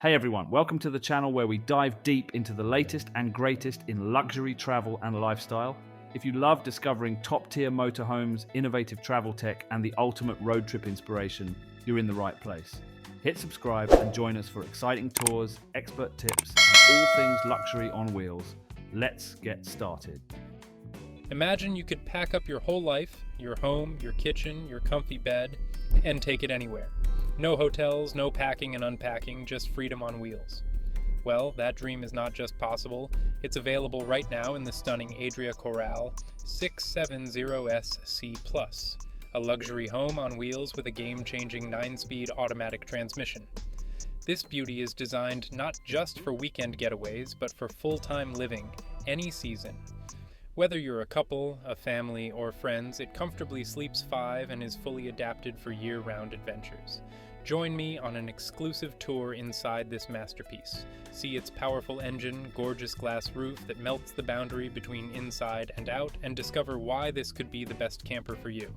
Hey everyone, welcome to the channel where we dive deep into the latest and greatest in luxury travel and lifestyle. If you love discovering top-tier motorhomes, innovative travel tech, and the ultimate road trip inspiration, you're in the right place. Hit subscribe and join us for exciting tours, expert tips, and all things luxury on wheels. Let's get started. Imagine you could pack up your whole life, your home, your kitchen, your comfy bed, and take it anywhere. No hotels, no packing and unpacking, just freedom on wheels. Well, that dream is not just possible, it's available right now in the stunning Adria Coral 670SC+, a luxury home on wheels with a game-changing 9-speed automatic transmission. This beauty is designed not just for weekend getaways, but for full-time living, any season. Whether you're a couple, a family, or friends, it comfortably sleeps 5 and is fully adapted for year-round adventures. Join me on an exclusive tour inside this masterpiece. See its powerful engine, gorgeous glass roof that melts the boundary between inside and out, and discover why this could be the best camper for you.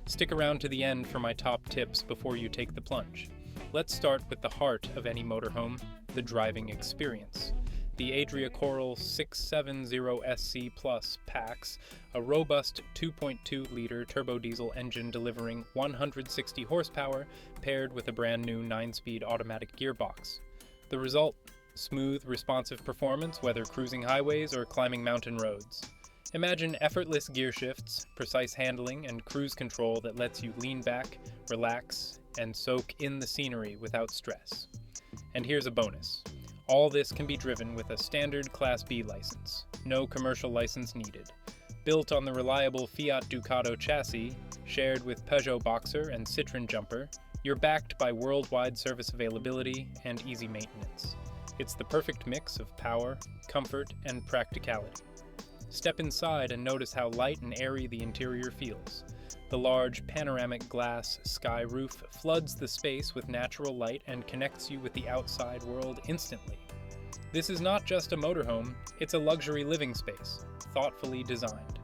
Stick around to the end for my top tips before you take the plunge. Let's start with the heart of any motorhome, the driving experience. The Adria Coral 670SC+ packs a robust 2.2-liter turbo diesel engine delivering 160 horsepower paired with a brand new 9-speed automatic gearbox. The result? Smooth, responsive performance whether cruising highways or climbing mountain roads. Imagine effortless gear shifts, precise handling, and cruise control that lets you lean back, relax, and soak in the scenery without stress. And here's a bonus. All this can be driven with a standard Class B license, no commercial license needed. Built on the reliable Fiat Ducato chassis, shared with Peugeot Boxer and Citroën Jumper, you're backed by worldwide service availability and easy maintenance. It's the perfect mix of power, comfort, and practicality. Step inside and notice how light and airy the interior feels. The large panoramic glass sky roof floods the space with natural light and connects you with the outside world instantly. This is not just a motorhome, it's a luxury living space, thoughtfully designed.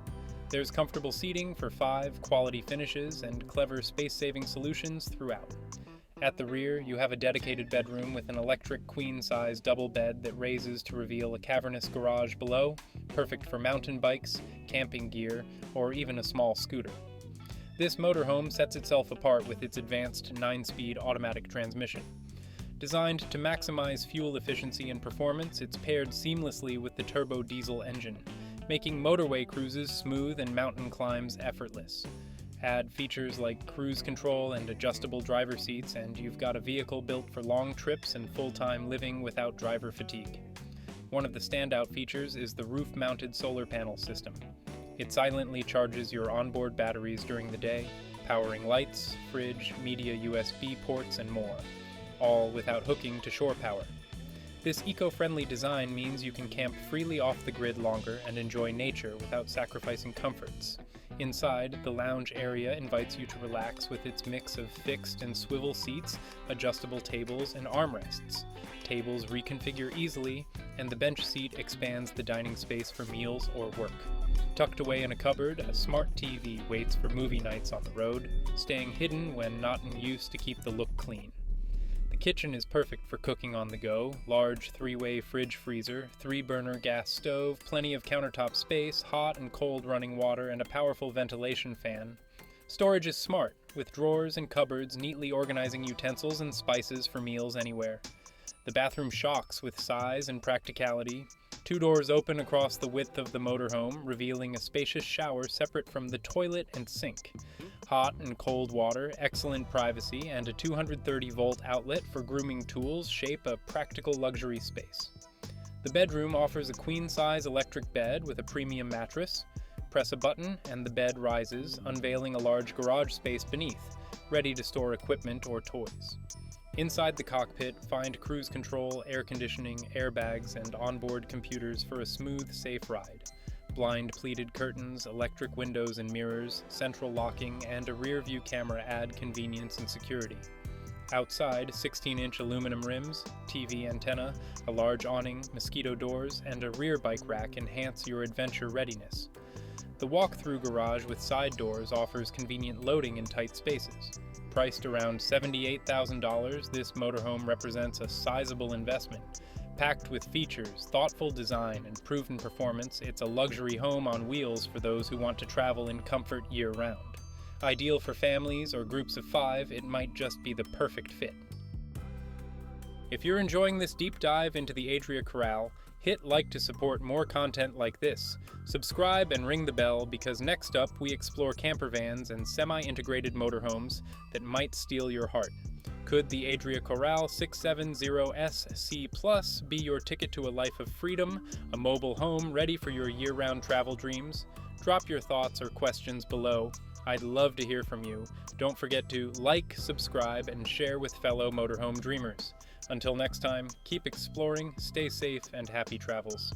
There's comfortable seating for 5 quality finishes and clever space-saving solutions throughout. At the rear, you have a dedicated bedroom with an electric queen-size double bed that raises to reveal a cavernous garage below, perfect for mountain bikes, camping gear, or even a small scooter. This motorhome sets itself apart with its advanced 9-speed automatic transmission. Designed to maximize fuel efficiency and performance, it's paired seamlessly with the turbo diesel engine, making motorway cruises smooth and mountain climbs effortless. Add features like cruise control and adjustable driver seats, and you've got a vehicle built for long trips and full-time living without driver fatigue. One of the standout features is the roof-mounted solar panel system. It silently charges your onboard batteries during the day, powering lights, fridge, media USB ports, and more, all without hooking to shore power. This eco-friendly design means you can camp freely off the grid longer and enjoy nature without sacrificing comforts. Inside, the lounge area invites you to relax with its mix of fixed and swivel seats, adjustable tables, and armrests. Tables reconfigure easily, and the bench seat expands the dining space for meals or work. Tucked away in a cupboard, a smart TV waits for movie nights on the road, staying hidden when not in use to keep the look clean. The kitchen is perfect for cooking on the go, large 3-way fridge freezer, 3-burner gas stove, plenty of countertop space, hot and cold running water, and a powerful ventilation fan. Storage is smart, with drawers and cupboards neatly organizing utensils and spices for meals anywhere. The bathroom shocks with size and practicality. 2 doors open across the width of the motorhome, revealing a spacious shower separate from the toilet and sink. Hot and cold water, excellent privacy, and a 230-volt outlet for grooming tools shape a practical luxury space. The bedroom offers a queen-size electric bed with a premium mattress. Press a button and the bed rises, unveiling a large garage space beneath, ready to store equipment or toys. Inside the cockpit, find cruise control, air conditioning, airbags, and onboard computers for a smooth, safe ride. Blind pleated curtains, electric windows and mirrors, central locking, and a rear-view camera add convenience and security. Outside, 16-inch aluminum rims, TV antenna, a large awning, mosquito doors, and a rear bike rack enhance your adventure readiness. The walk-through garage with side doors offers convenient loading in tight spaces. Priced around $78,000, this motorhome represents a sizable investment. Packed with features, thoughtful design, and proven performance, it's a luxury home on wheels for those who want to travel in comfort year-round. Ideal for families or groups of 5, it might just be the perfect fit. If you're enjoying this deep dive into the Adria Coral, hit like to support more content like this. Subscribe and ring the bell because next up we explore camper vans and semi-integrated motorhomes that might steal your heart. Could the Adria Coral 670SC Plus be your ticket to a life of freedom, a mobile home ready for your year-round travel dreams? Drop your thoughts or questions below. I'd love to hear from you. Don't forget to like, subscribe, and share with fellow motorhome dreamers. Until next time, keep exploring, stay safe, and happy travels.